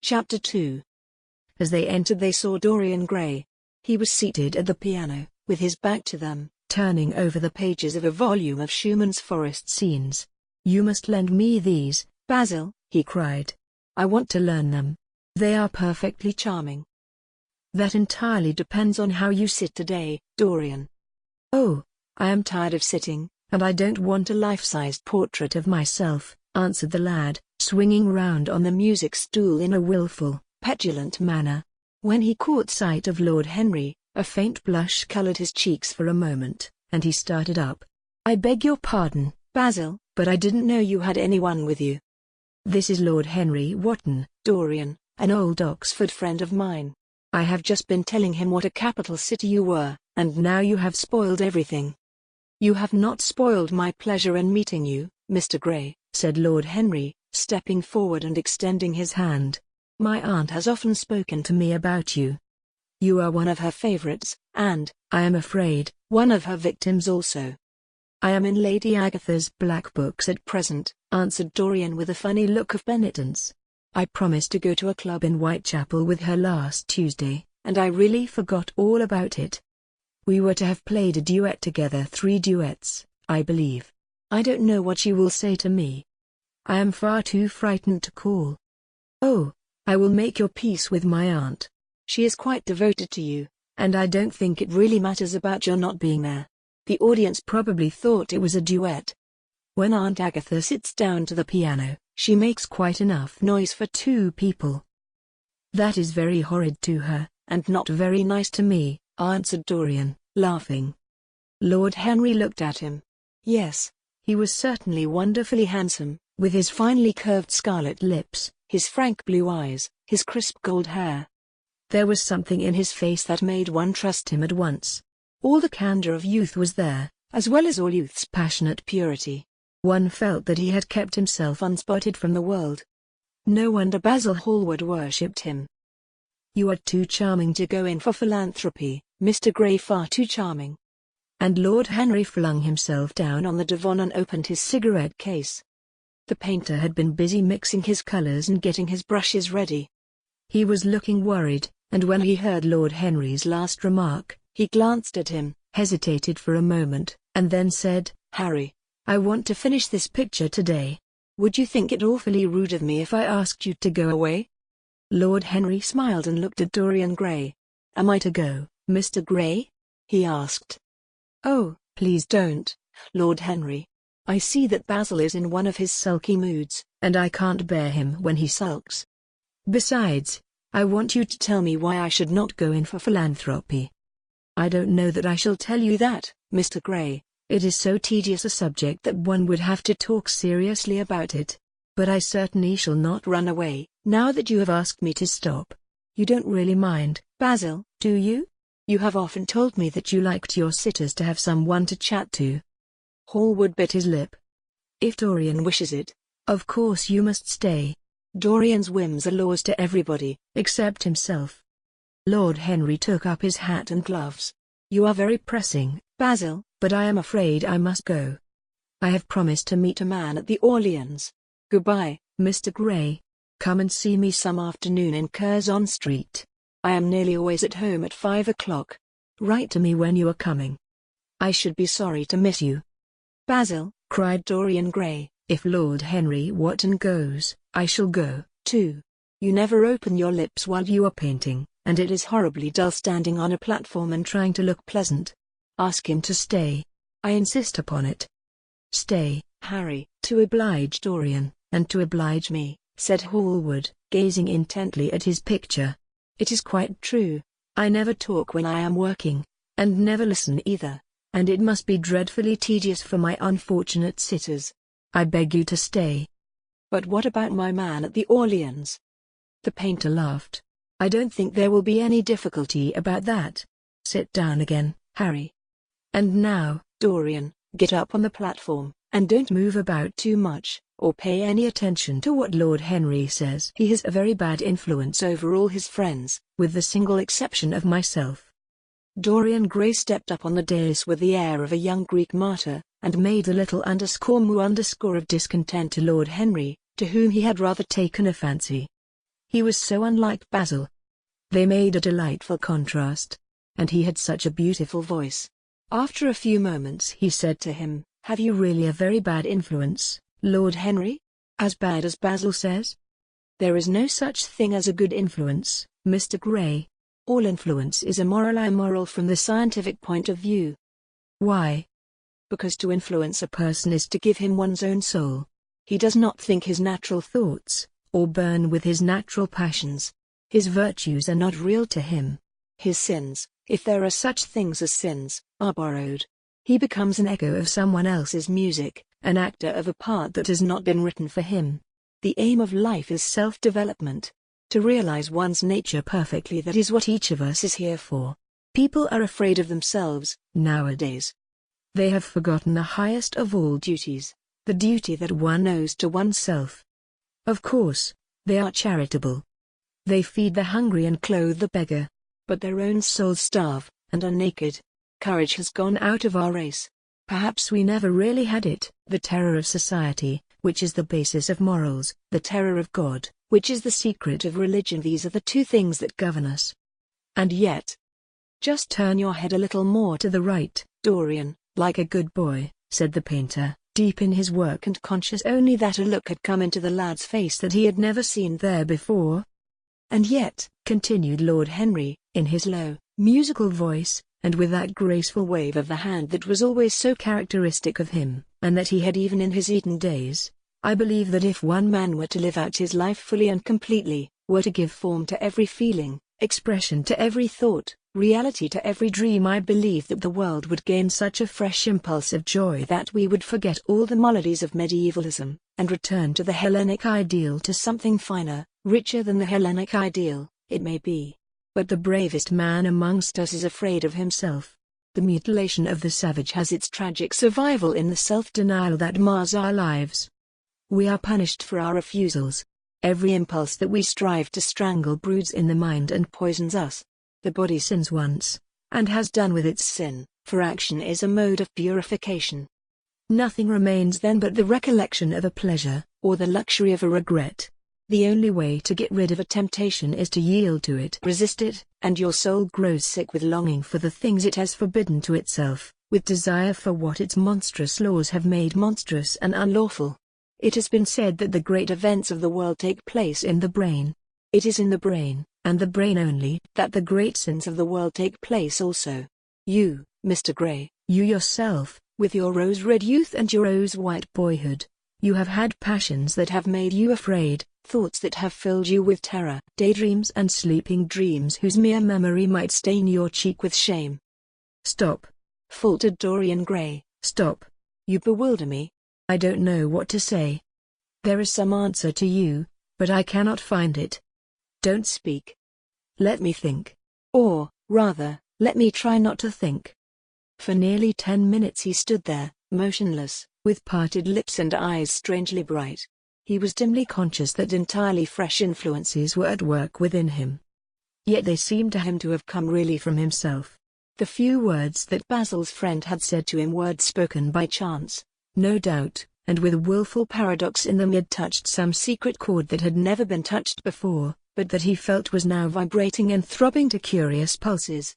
Chapter 2. As they entered they saw Dorian Gray. He was seated at the piano, with his back to them, turning over the pages of a volume of Schumann's forest scenes. "You must lend me these, Basil," he cried. "I want to learn them. They are perfectly charming." "That entirely depends on how you sit today, Dorian." "Oh, I am tired of sitting, and I don't want a life-sized portrait of myself," answered the lad, swinging round on the music stool in a willful, petulant manner. When he caught sight of Lord Henry, a faint blush coloured his cheeks for a moment, and he started up. "I beg your pardon, Basil, but I didn't know you had anyone with you." "This is Lord Henry Wotton, Dorian, an old Oxford friend of mine. I have just been telling him what a capital city you were, and now you have spoiled everything." "You have not spoiled my pleasure in meeting you, Mr. Gray," said Lord Henry, stepping forward and extending his hand. "My aunt has often spoken to me about you. You are one of her favourites, and, I am afraid, one of her victims also." "I am in Lady Agatha's black books at present," answered Dorian with a funny look of penitence. "I promised to go to a club in Whitechapel with her last Tuesday, and I really forgot all about it. We were to have played a duet together, 3 duets, I believe. I don't know what she will say to me. I am far too frightened to call." "Oh, I will make your peace with my aunt. She is quite devoted to you, and I don't think it really matters about your not being there. The audience probably thought it was a duet. When Aunt Agatha sits down to the piano, she makes quite enough noise for 2 people." "That is very horrid to her, and not very nice to me," answered Dorian, laughing. Lord Henry looked at him. Yes, he was certainly wonderfully handsome, with his finely curved scarlet lips, his frank blue eyes, his crisp gold hair. There was something in his face that made one trust him at once. All the candor of youth was there, as well as all youth's passionate purity. One felt that he had kept himself unspotted from the world. No wonder Basil Hallward worshipped him. "You are too charming to go in for philanthropy, Mr. Gray, far too charming." And Lord Henry flung himself down on the divan and opened his cigarette case. The painter had been busy mixing his colours and getting his brushes ready. He was looking worried, and when he heard Lord Henry's last remark, he glanced at him, hesitated for a moment, and then said, "Harry, I want to finish this picture today. Would you think it awfully rude of me if I asked you to go away?" Lord Henry smiled and looked at Dorian Gray. "Am I to go, Mr. Gray?" he asked. "Oh, please don't, Lord Henry. I see that Basil is in one of his sulky moods, and I can't bear him when he sulks. Besides, I want you to tell me why I should not go in for philanthropy." "I don't know that I shall tell you that, Mr. Gray. It is so tedious a subject that one would have to talk seriously about it. But I certainly shall not run away, now that you have asked me to stop. You don't really mind, Basil, do you? You have often told me that you liked your sitters to have someone to chat to." Hallward bit his lip. "If Dorian wishes it, of course you must stay. Dorian's whims are laws to everybody, except himself." Lord Henry took up his hat and gloves. "You are very pressing, Basil, but I am afraid I must go. I have promised to meet a man at the Orleans. Goodbye, Mr. Gray. Come and see me some afternoon in Curzon Street. I am nearly always at home at 5 o'clock. Write to me when you are coming. I should be sorry to miss you." "Basil," cried Dorian Gray, "if Lord Henry Wotton goes, I shall go, too. You never open your lips while you are painting, and it is horribly dull standing on a platform and trying to look pleasant. Ask him to stay. I insist upon it." "Stay, Harry, to oblige Dorian, and to oblige me," said Hallward, gazing intently at his picture. "It is quite true. I never talk when I am working, and never listen either, and it must be dreadfully tedious for my unfortunate sitters. I beg you to stay." "But what about my man at the Orleans?" The painter laughed. "I don't think there will be any difficulty about that. Sit down again, Harry. And now, Dorian, get up on the platform, and don't move about too much, or pay any attention to what Lord Henry says. He has a very bad influence over all his friends, with the single exception of myself." Dorian Gray stepped up on the dais with the air of a young Greek martyr, and made a little _mu_ of discontent to Lord Henry, to whom he had rather taken a fancy. He was so unlike Basil. They made a delightful contrast. And he had such a beautiful voice. After a few moments he said to him, "Have you really a very bad influence, Lord Henry? As bad as Basil says?" "There is no such thing as a good influence, Mr. Gray. All influence is immoral from the scientific point of view." "Why?" "Because to influence a person is to give him one's own soul. He does not think his natural thoughts, or burn with his natural passions. His virtues are not real to him. His sins, if there are such things as sins, are borrowed. He becomes an echo of someone else's music, an actor of a part that has not been written for him. The aim of life is self-development. To realize one's nature perfectly, that is what each of us is here for. People are afraid of themselves, nowadays. They have forgotten the highest of all duties, the duty that one owes to oneself. Of course, they are charitable. They feed the hungry and clothe the beggar. But their own souls starve, and are naked. Courage has gone out of our race. Perhaps we never really had it. The terror of society, which is the basis of morals, the terror of God, which is the secret of religion, these are the two things that govern us. And yet, just turn your head a little more to the right, Dorian, like a good boy," said the painter, deep in his work and conscious only that a look had come into the lad's face that he had never seen there before. "And yet," continued Lord Henry, in his low, musical voice, and with that graceful wave of the hand that was always so characteristic of him, and that he had even in his Eton days, "I believe that if one man were to live out his life fully and completely, were to give form to every feeling, expression to every thought, reality to every dream, I believe that the world would gain such a fresh impulse of joy that we would forget all the maladies of medievalism, and return to the Hellenic ideal, to something finer, richer than the Hellenic ideal, it may be. But the bravest man amongst us is afraid of himself. The mutilation of the savage has its tragic survival in the self-denial that mars our lives. We are punished for our refusals. Every impulse that we strive to strangle broods in the mind and poisons us. The body sins once, and has done with its sin, for action is a mode of purification. Nothing remains then but the recollection of a pleasure, or the luxury of a regret. The only way to get rid of a temptation is to yield to it, resist it, and your soul grows sick with longing for the things it has forbidden to itself, with desire for what its monstrous laws have made monstrous and unlawful. It has been said that the great events of the world take place in the brain. It is in the brain, and the brain only, that the great sins of the world take place also. You, Mr. Gray, you yourself, with your rose-red youth and your rose-white boyhood, you have had passions that have made you afraid, thoughts that have filled you with terror, daydreams and sleeping dreams whose mere memory might stain your cheek with shame." "Stop," faltered Dorian Gray, "stop. You bewilder me. I don't know what to say. There is some answer to you, but I cannot find it. Don't speak. Let me think. Or, rather, let me try not to think." For nearly 10 minutes he stood there, motionless, with parted lips and eyes strangely bright. He was dimly conscious that entirely fresh influences were at work within him. Yet they seemed to him to have come really from himself. The few words that Basil's friend had said to him, words spoken by chance, no doubt, and with wilful paradox in them, had touched some secret chord that had never been touched before, but that he felt was now vibrating and throbbing to curious pulses.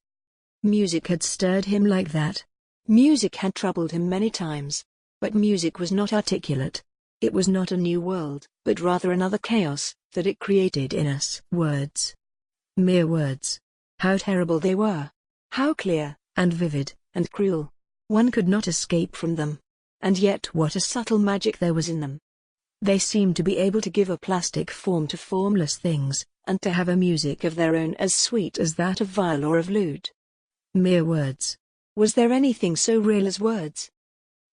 Music had stirred him like that. Music had troubled him many times. But music was not articulate. It was not a new world, but rather another chaos, that it created in us. Words. Mere words. How terrible they were! How clear, and vivid, and cruel! One could not escape from them. And yet what a subtle magic there was in them! They seemed to be able to give a plastic form to formless things, and to have a music of their own as sweet as that of viol or of lute. Mere words. Was there anything so real as words?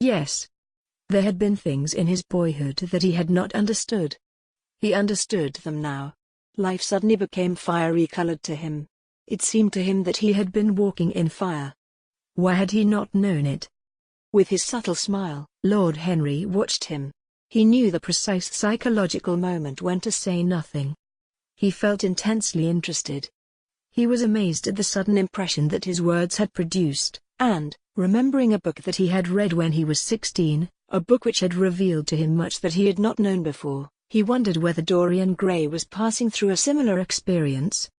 Yes. There had been things in his boyhood that he had not understood. He understood them now. Life suddenly became fiery-colored to him. It seemed to him that he had been walking in fire. Why had he not known it? With his subtle smile, Lord Henry watched him. He knew the precise psychological moment when to say nothing. He felt intensely interested. He was amazed at the sudden impression that his words had produced, and, remembering a book that he had read when he was 16, a book which had revealed to him much that he had not known before, He wondered whether Dorian Gray was passing through a similar experience.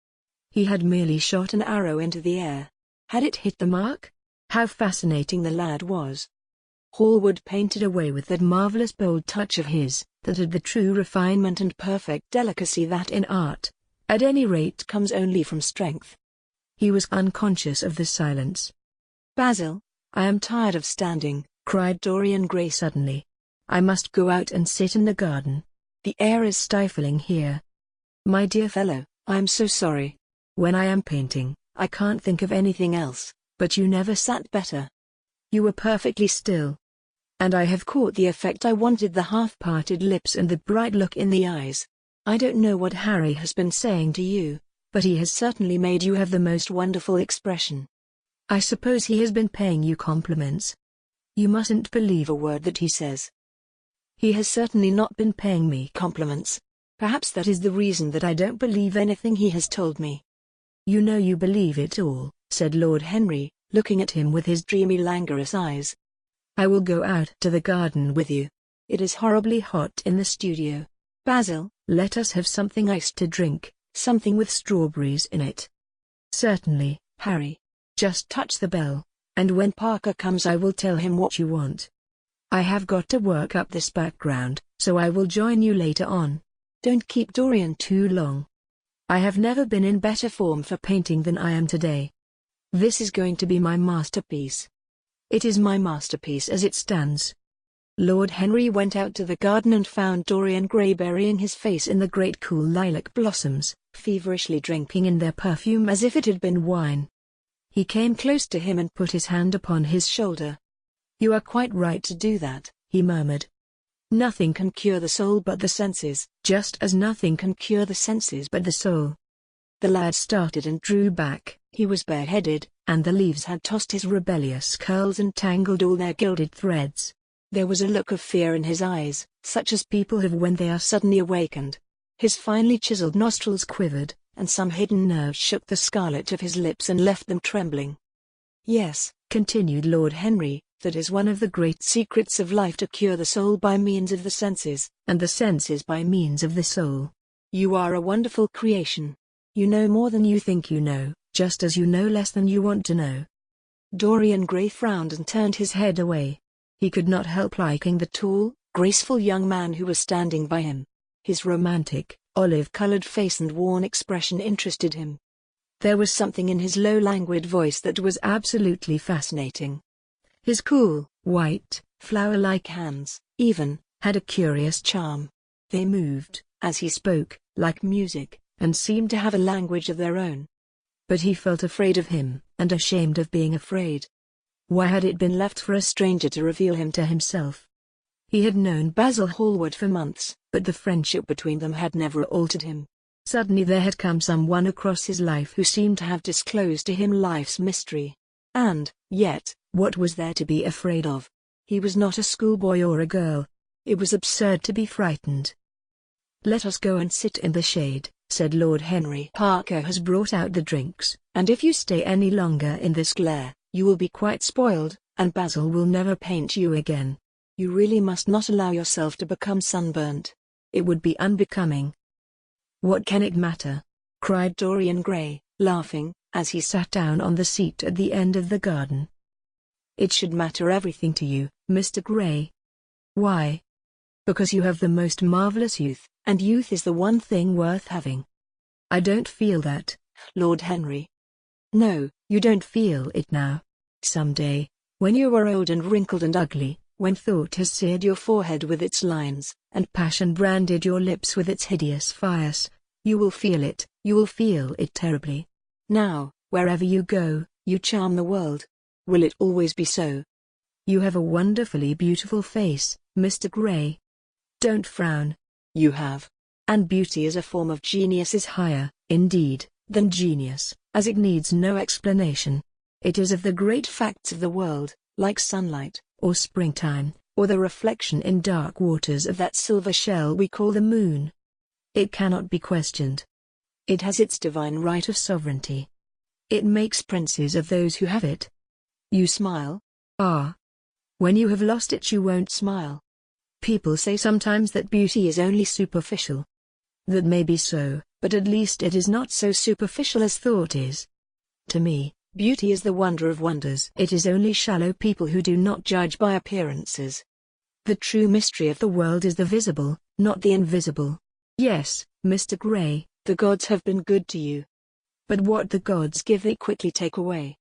He had merely shot an arrow into the air. Had it hit the mark? How fascinating the lad was. Hallward painted away with that marvelous bold touch of his, that had the true refinement and perfect delicacy that in art, at any rate, comes only from strength. He was unconscious of the silence. "Basil, I am tired of standing," cried Dorian Gray suddenly. "I must go out and sit in the garden. The air is stifling here." "My dear fellow, I am so sorry. When I am painting, I can't think of anything else, but you never sat better. You were perfectly still. And I have caught the effect I wanted, the half-parted lips and the bright look in the eyes. I don't know what Harry has been saying to you, but he has certainly made you have the most wonderful expression. I suppose he has been paying you compliments." "You mustn't believe a word that he says." "He has certainly not been paying me compliments. Perhaps that is the reason that I don't believe anything he has told me." "You know you believe it all," said Lord Henry, looking at him with his dreamy languorous eyes. "I will go out to the garden with you. It is horribly hot in the studio. Basil, let us have something iced to drink, something with strawberries in it." "Certainly, Harry. Just touch the bell, and when Parker comes I will tell him what you want. I have got to work up this background, so I will join you later on. Don't keep Dorian too long. I have never been in better form for painting than I am today. This is going to be my masterpiece. It is my masterpiece as it stands." Lord Henry went out to the garden and found Dorian Gray burying his face in the great cool lilac blossoms, feverishly drinking in their perfume as if it had been wine. He came close to him and put his hand upon his shoulder. "You are quite right to do that," he murmured. "Nothing can cure the soul but the senses, just as nothing can cure the senses but the soul." The lad started and drew back. He was bareheaded, and the leaves had tossed his rebellious curls and tangled all their gilded threads. There was a look of fear in his eyes, such as people have when they are suddenly awakened. His finely chiseled nostrils quivered, and some hidden nerve shook the scarlet of his lips and left them trembling. "Yes," continued Lord Henry, "that is one of the great secrets of life, to cure the soul by means of the senses, and the senses by means of the soul. You are a wonderful creation. You know more than you think you know, just as you know less than you want to know." Dorian Gray frowned and turned his head away. He could not help liking the tall, graceful young man who was standing by him. His romantic, olive-colored face and worn expression interested him. There was something in his low, languid voice that was absolutely fascinating. His cool, white, flower-like hands, even, had a curious charm. They moved, as he spoke, like music, and seemed to have a language of their own. But he felt afraid of him, and ashamed of being afraid. Why had it been left for a stranger to reveal him to himself? He had known Basil Hallward for months, but the friendship between them had never altered him. Suddenly there had come someone across his life who seemed to have disclosed to him life's mystery. And, yet, what was there to be afraid of? He was not a schoolboy or a girl. It was absurd to be frightened. "Let us go and sit in the shade," said Lord Henry. "Parker has brought out the drinks, and if you stay any longer in this glare, you will be quite spoiled, and Basil will never paint you again. You really must not allow yourself to become sunburnt. It would be unbecoming." "What can it matter?" cried Dorian Gray, laughing, as he sat down on the seat at the end of the garden. "It should matter everything to you, Mr. Gray." "Why?" "Because you have the most marvelous youth, and youth is the one thing worth having." "I don't feel that, Lord Henry." "No, you don't feel it now. Some day, when you are old and wrinkled and ugly, when thought has seared your forehead with its lines, and passion branded your lips with its hideous fires, you will feel it terribly. Now, wherever you go, you charm the world. Will it always be so?" "You have a wonderfully beautiful face, Mr. Gray. Don't frown. You have. And beauty as a form of genius is higher, indeed, than genius, as it needs no explanation. It is of the great facts of the world, like sunlight, or springtime, or the reflection in dark waters of that silver shell we call the moon. It cannot be questioned. It has its divine right of sovereignty. It makes princes of those who have it. You smile? Ah. When you have lost it you won't smile. People say sometimes that beauty is only superficial. That may be so, but at least it is not so superficial as thought is. To me, beauty is the wonder of wonders. It is only shallow people who do not judge by appearances. The true mystery of the world is the visible, not the invisible. Yes, Mr. Gray, the gods have been good to you. But what the gods give they quickly take away.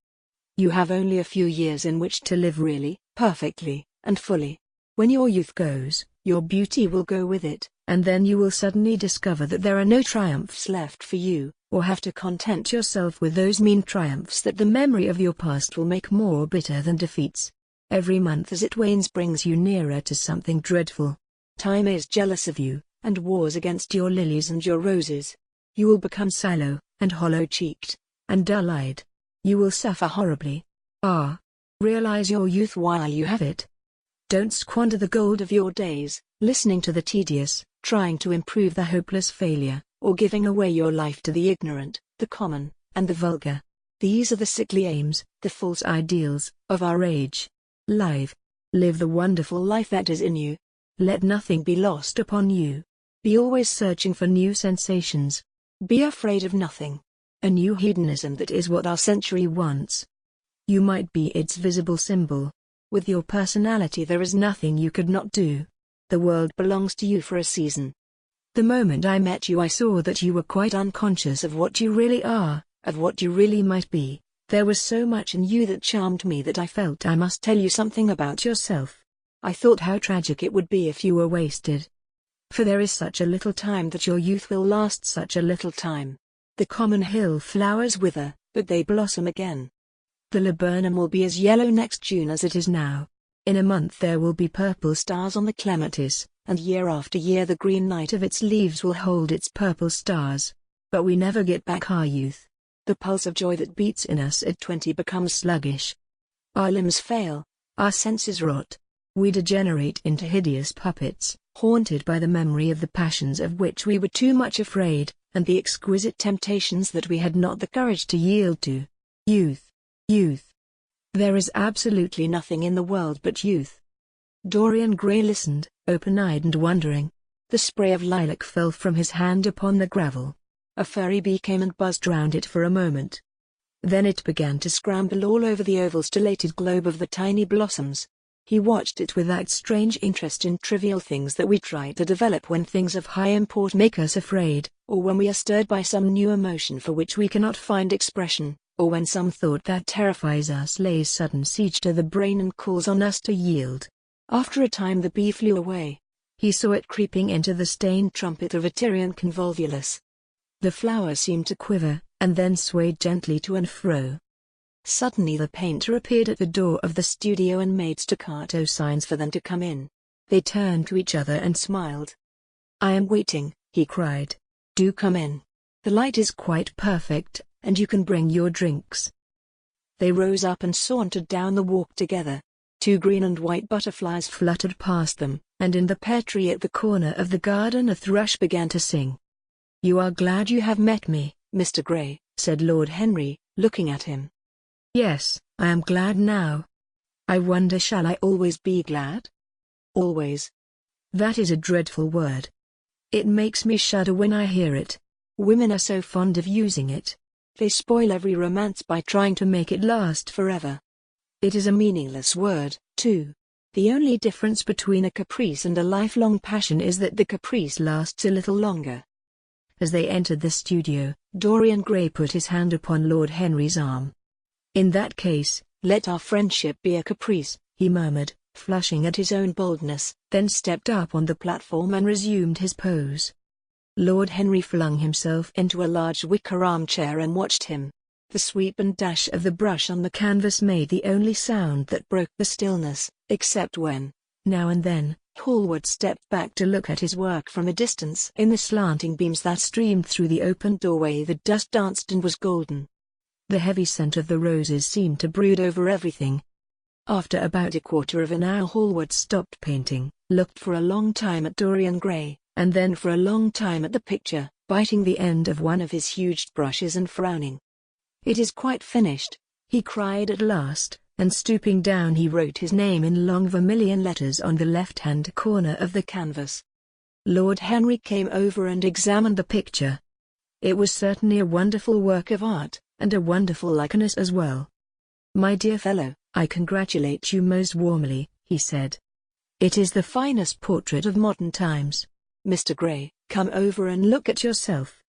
You have only a few years in which to live really, perfectly, and fully. When your youth goes, your beauty will go with it, and then you will suddenly discover that there are no triumphs left for you, or have to content yourself with those mean triumphs that the memory of your past will make more bitter than defeats. Every month as it wanes brings you nearer to something dreadful. Time is jealous of you, and wars against your lilies and your roses. You will become sallow, and hollow-cheeked, and dull-eyed. You will suffer horribly. Ah! Realize your youth while you have it. Don't squander the gold of your days, listening to the tedious, trying to improve the hopeless failure, or giving away your life to the ignorant, the common, and the vulgar. These are the sickly aims, the false ideals, of our age. Live the wonderful life that is in you. Let nothing be lost upon you. Be always searching for new sensations. Be afraid of nothing. A new hedonism, that is what our century wants. You might be its visible symbol. With your personality there is nothing you could not do. The world belongs to you for a season. The moment I met you I saw that you were quite unconscious of what you really are, of what you really might be. There was so much in you that charmed me that I felt I must tell you something about yourself. I thought how tragic it would be if you were wasted. For there is such a little time that your youth will last such a little time. The common hill flowers wither, but they blossom again. The laburnum will be as yellow next June as it is now. In a month there will be purple stars on the clematis, and year after year the green night of its leaves will hold its purple stars. But we never get back our youth. The pulse of joy that beats in us at 20 becomes sluggish. Our limbs fail, our senses rot. We degenerate into hideous puppets, haunted by the memory of the passions of which we were too much afraid, and the exquisite temptations that we had not the courage to yield to. Youth. Youth. There is absolutely nothing in the world but youth. Dorian Gray listened, open-eyed and wondering. The spray of lilac fell from his hand upon the gravel. A furry bee came and buzzed round it for a moment. Then it began to scramble all over the oval stellated globe of the tiny blossoms. He watched it with that strange interest in trivial things that we try to develop when things of high import make us afraid, or when we are stirred by some new emotion for which we cannot find expression, or when some thought that terrifies us lays sudden siege to the brain and calls on us to yield. After a time the bee flew away. He saw it creeping into the stained trumpet of a Tyrian convolvulus. The flower seemed to quiver, and then swayed gently to and fro. Suddenly the painter appeared at the door of the studio and made staccato signs for them to come in. They turned to each other and smiled. "I am waiting," he cried. "Do come in. The light is quite perfect, and you can bring your drinks." They rose up and sauntered down the walk together. Two green and white butterflies fluttered past them, and in the pear tree at the corner of the garden a thrush began to sing. "You are glad you have met me, Mr. Gray," said Lord Henry, looking at him. "Yes, I am glad now. I wonder, shall I always be glad?" "Always." "That is a dreadful word. It makes me shudder when I hear it. Women are so fond of using it. They spoil every romance by trying to make it last forever. It is a meaningless word, too. The only difference between a caprice and a lifelong passion is that the caprice lasts a little longer." As they entered the studio, Dorian Gray put his hand upon Lord Henry's arm. "In that case, let our friendship be a caprice," he murmured, flushing at his own boldness, then stepped up on the platform and resumed his pose. Lord Henry flung himself into a large wicker armchair and watched him. The sweep and dash of the brush on the canvas made the only sound that broke the stillness, except when, now and then, Hallward stepped back to look at his work from a distance. In the slanting beams that streamed through the open doorway the dust danced and was golden. The heavy scent of the roses seemed to brood over everything. After about a quarter of an hour Hallward stopped painting, looked for a long time at Dorian Gray, and then for a long time at the picture, biting the end of one of his huge brushes and frowning. "It is quite finished," he cried at last, and stooping down he wrote his name in long vermilion letters on the left-hand corner of the canvas. Lord Henry came over and examined the picture. It was certainly a wonderful work of art, and a wonderful likeness as well. "My dear fellow, I congratulate you most warmly," he said. "It is the finest portrait of modern times. Mr. Gray, come over and look at yourself."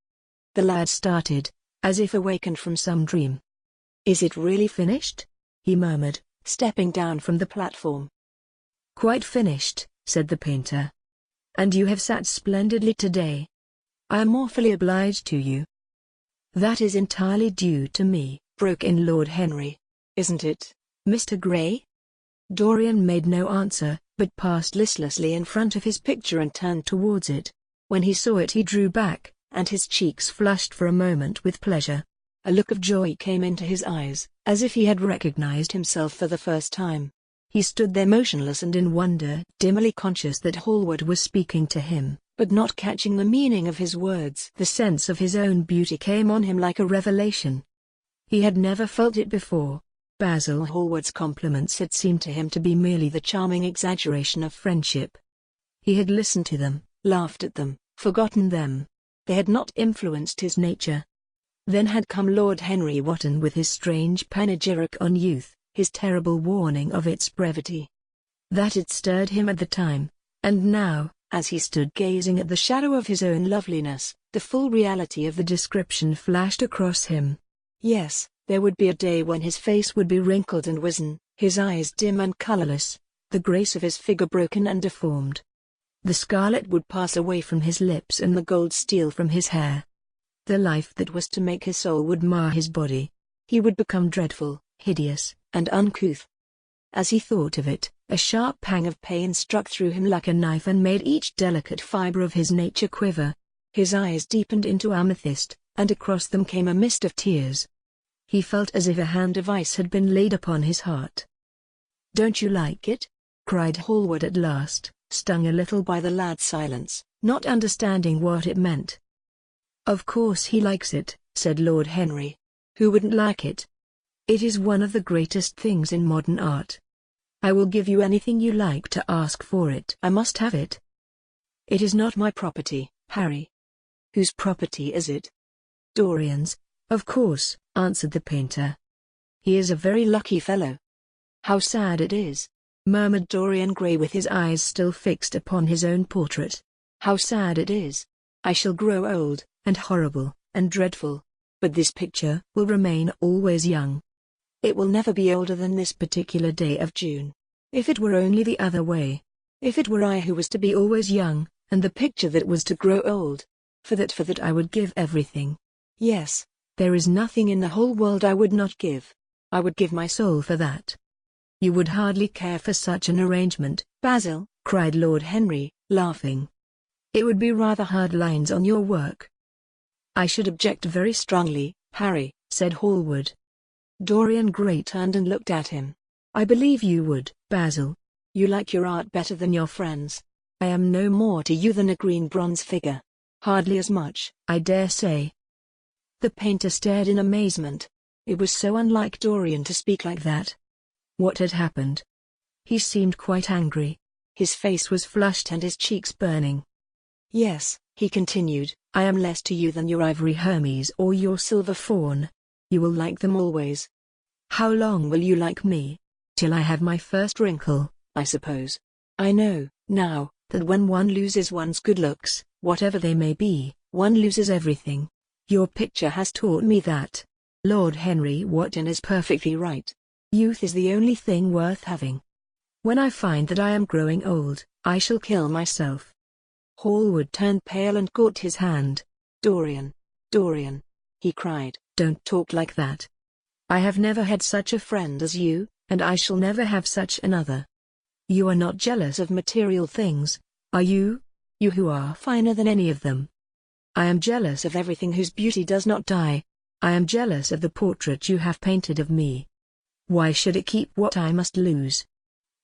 The lad started, as if awakened from some dream. "Is it really finished?" he murmured, stepping down from the platform. "Quite finished," said the painter. "And you have sat splendidly today. I am awfully obliged to you." "That is entirely due to me," broke in Lord Henry. "Isn't it, Mr. Gray?" Dorian made no answer, but passed listlessly in front of his picture and turned towards it. When he saw it he drew back, and his cheeks flushed for a moment with pleasure. A look of joy came into his eyes, as if he had recognized himself for the first time. He stood there motionless and in wonder, dimly conscious that Hallward was speaking to him, but not catching the meaning of his words. The sense of his own beauty came on him like a revelation. He had never felt it before. Basil Hallward's compliments had seemed to him to be merely the charming exaggeration of friendship. He had listened to them, laughed at them, forgotten them. They had not influenced his nature. Then had come Lord Henry Wotton with his strange panegyric on youth, his terrible warning of its brevity. That had stirred him at the time, and now, as he stood gazing at the shadow of his own loveliness, the full reality of the description flashed across him. Yes, there would be a day when his face would be wrinkled and wizen, his eyes dim and colorless, the grace of his figure broken and deformed. The scarlet would pass away from his lips and the gold steal from his hair. The life that was to make his soul would mar his body. He would become dreadful, hideous, and uncouth. As he thought of it, a sharp pang of pain struck through him like a knife and made each delicate fiber of his nature quiver. His eyes deepened into amethyst, and across them came a mist of tears. He felt as if a hand of ice had been laid upon his heart. "Don't you like it?" cried Hallward at last, stung a little by the lad's silence, not understanding what it meant. "Of course he likes it," said Lord Henry. "Who wouldn't like it? It is one of the greatest things in modern art. I will give you anything you like to ask for it. I must have it." "It is not my property, Harry." "Whose property is it?" "Dorian's, of course," answered the painter. "He is a very lucky fellow." "How sad it is," murmured Dorian Gray with his eyes still fixed upon his own portrait. "How sad it is. I shall grow old, and horrible, and dreadful. But this picture will remain always young. It will never be older than this particular day of June. If it were only the other way. If it were I who was to be always young, and the picture that was to grow old. For that I would give everything. Yes, there is nothing in the whole world I would not give. I would give my soul for that." "You would hardly care for such an arrangement, Basil," cried Lord Henry, laughing. "It would be rather hard lines on your work." "I should object very strongly, Harry," said Hallward. Dorian Gray turned and looked at him. "I believe you would, Basil. You like your art better than your friends. I am no more to you than a green bronze figure. Hardly as much, I dare say." The painter stared in amazement. It was so unlike Dorian to speak like that. What had happened? He seemed quite angry. His face was flushed and his cheeks burning. "Yes," he continued, "I am less to you than your ivory Hermes or your silver faun. You will like them always. How long will you like me? Till I have my first wrinkle, I suppose. I know, now, that when one loses one's good looks, whatever they may be, one loses everything. Your picture has taught me that. Lord Henry Wotton is perfectly right. Youth is the only thing worth having. When I find that I am growing old, I shall kill myself." Hallward turned pale and caught his hand. "Dorian, Dorian," he cried, "don't talk like that. I have never had such a friend as you, and I shall never have such another. You are not jealous of material things, are you? You who are finer than any of them." "I am jealous of everything whose beauty does not die. I am jealous of the portrait you have painted of me. Why should it keep what I must lose?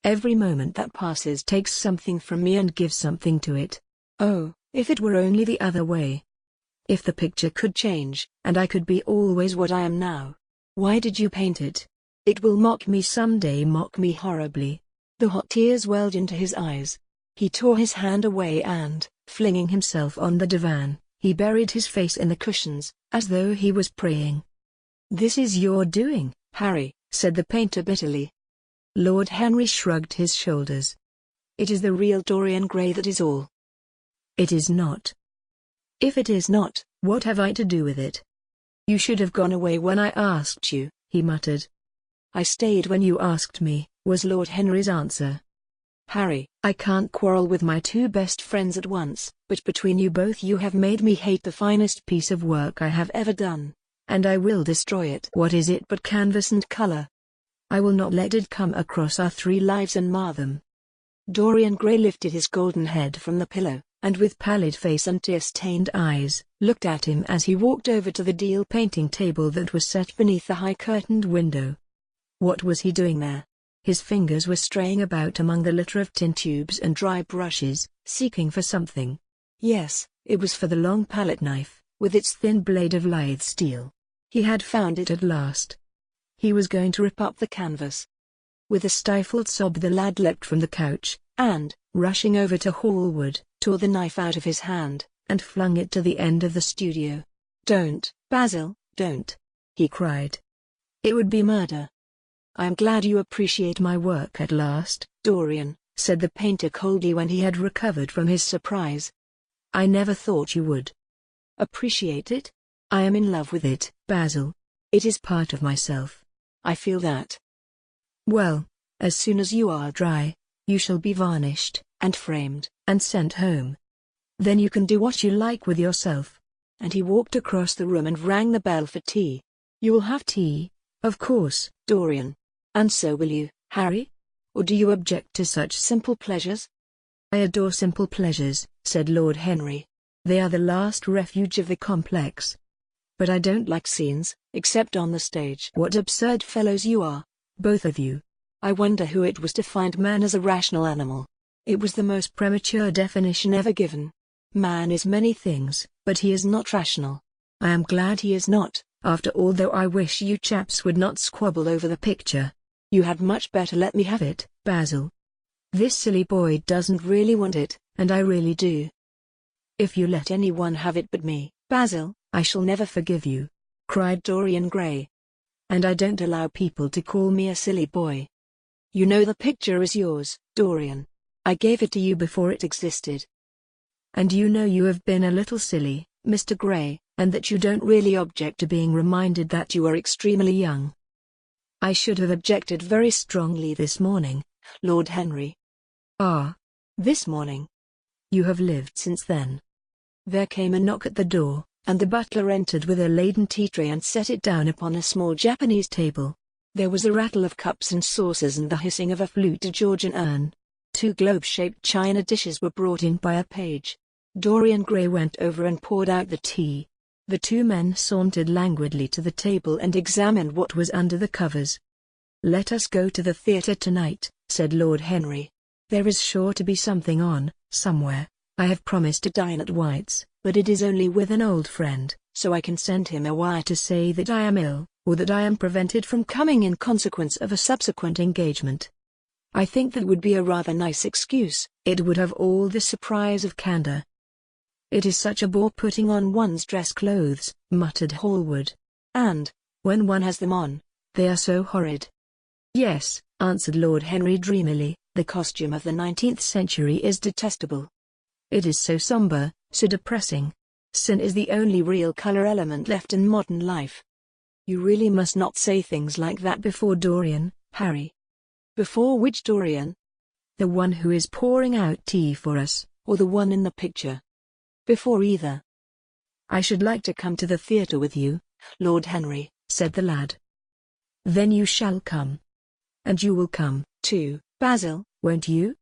Every moment that passes takes something from me and gives something to it. Oh, if it were only the other way. If the picture could change, and I could be always what I am now. Why did you paint it? It will mock me someday, mock me horribly. The hot tears welled into his eyes. He tore his hand away and, flinging himself on the divan, he buried his face in the cushions, as though he was praying. "This is your doing, Harry," said the painter bitterly. Lord Henry shrugged his shoulders. "It is the real Dorian Gray that is all." "It is not." "If it is not, what have I to do with it?" "You should have gone away when I asked you," he muttered. "I stayed when you asked me," was Lord Henry's answer. "Harry, I can't quarrel with my two best friends at once, but between you both you have made me hate the finest piece of work I have ever done, and I will destroy it." "What is it but canvas and color? I will not let it come across our three lives and mar them." Dorian Gray lifted his golden head from the pillow, and with pallid face and tear-stained eyes, looked at him as he walked over to the deal painting table that was set beneath the high-curtained window. What was he doing there? His fingers were straying about among the litter of tin tubes and dry brushes, seeking for something. Yes, it was for the long palette knife, with its thin blade of lithe steel. He had found it at last. He was going to rip up the canvas. With a stifled sob the lad leapt from the couch, and, rushing over to Hallwood, tore the knife out of his hand, and flung it to the end of the studio. "Don't, Basil, don't!" he cried. "It would be murder." "I am glad you appreciate my work at last, Dorian," said the painter coldly when he had recovered from his surprise. "I never thought you would." "Appreciate it? I am in love with it, Basil. It is part of myself. I feel that. Well, as soon as you are dry, you shall be varnished, and framed, and sent home. Then you can do what you like with yourself." And he walked across the room and rang the bell for tea. "You will have tea, of course, Dorian. And so will you, Harry? Or do you object to such simple pleasures?" "I adore simple pleasures," said Lord Henry. "They are the last refuge of the complex. But I don't like scenes, except on the stage." "What absurd fellows you are, both of you. I wonder who it was to find man as a rational animal. It was the most premature definition ever given. Man is many things, but he is not rational. I am glad he is not, after all, though I wish you chaps would not squabble over the picture. You had much better let me have it, Basil. This silly boy doesn't really want it, and I really do." "If you let anyone have it but me, Basil, I shall never forgive you," cried Dorian Gray. "And I don't allow people to call me a silly boy. You know the picture is yours, Dorian. I gave it to you before it existed. And you know you have been a little silly, Mr. Gray, and that you don't really object to being reminded that you are extremely young." "I should have objected very strongly this morning, Lord Henry." "Ah, this morning? You have lived since then." There came a knock at the door, and the butler entered with a laden tea tray and set it down upon a small Japanese table. There was a rattle of cups and saucers and the hissing of a fluted Georgian urn. 2 globe-shaped china dishes were brought in by a page. Dorian Gray went over and poured out the tea. The two men sauntered languidly to the table and examined what was under the covers. "Let us go to the theatre tonight," said Lord Henry. "There is sure to be something on, somewhere. I have promised to dine at White's, but it is only with an old friend, so I can send him a wire to say that I am ill, or that I am prevented from coming in consequence of a subsequent engagement. I think that would be a rather nice excuse. It would have all the surprise of candor." "It is such a bore putting on one's dress clothes," muttered Hallwood. "And, when one has them on, they are so horrid." "Yes," answered Lord Henry dreamily, "the costume of the 19th century is detestable. It is so somber, so depressing. Sin is the only real color element left in modern life." "You really must not say things like that before Dorian, Harry." "Before which Dorian? The one who is pouring out tea for us, or the one in the picture?" "Before either." "I should like to come to the theatre with you, Lord Henry," said the lad. "Then you shall come. And you will come, too, Basil, won't you?"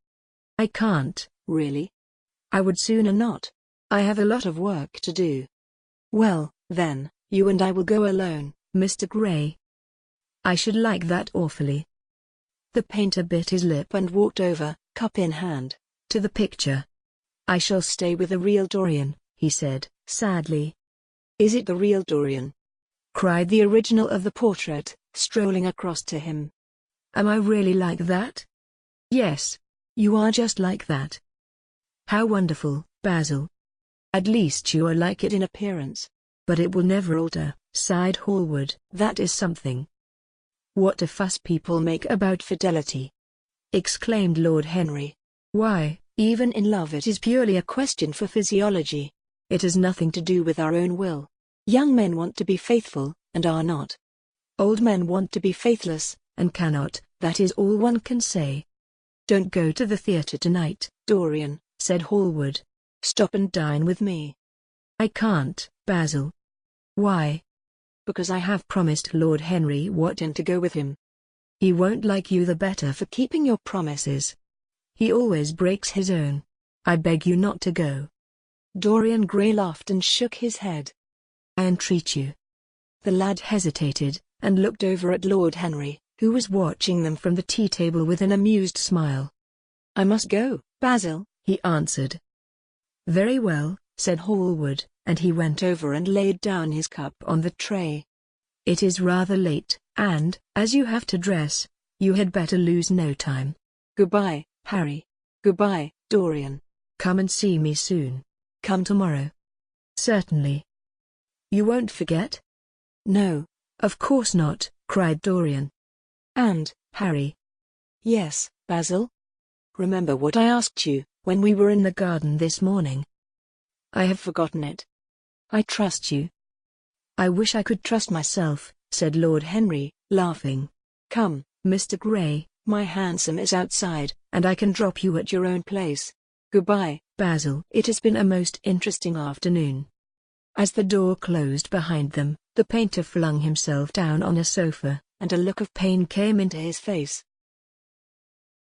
"I can't, really. I would sooner not. I have a lot of work to do." "Well, then, you and I will go alone, Mr. Gray." "I should like that awfully." The painter bit his lip and walked over, cup in hand, to the picture. "I shall stay with the real Dorian," he said, sadly. "Is it the real Dorian?" cried the original of the portrait, strolling across to him. Am I really like that? Yes. You are just like that. How wonderful, Basil. At least you are like it in appearance. But it will never alter, sighed Hallward. That is something. What a fuss people make about fidelity, exclaimed Lord Henry. Why, even in love it is purely a question for physiology. It has nothing to do with our own will. Young men want to be faithful, and are not. Old men want to be faithless, and cannot. That is all one can say. Don't go to the theatre tonight, Dorian, said Hallward. Stop and dine with me. I can't, Basil. Why? Because I have promised Lord Henry Wotton to go with him. He won't like you the better for keeping your promises. He always breaks his own. I beg you not to go. Dorian Gray laughed and shook his head. I entreat you. The lad hesitated, and looked over at Lord Henry, who was watching them from the tea table with an amused smile. I must go, Basil, he answered. Very well, said Hallward, and he went over and laid down his cup on the tray. It is rather late, and, as you have to dress, you had better lose no time. Goodbye, Harry. Goodbye, Dorian. Come and see me soon. Come tomorrow. Certainly. You won't forget? No. Of course not, cried Dorian. And, Harry. Yes, Basil? Remember what I asked you, when we were in the garden this morning. I have forgotten it. I trust you. I wish I could trust myself, said Lord Henry, laughing. Come, Mr. Gray, my hansom is outside, and I can drop you at your own place. Goodbye, Basil. It has been a most interesting afternoon. As the door closed behind them, the painter flung himself down on a sofa, and a look of pain came into his face.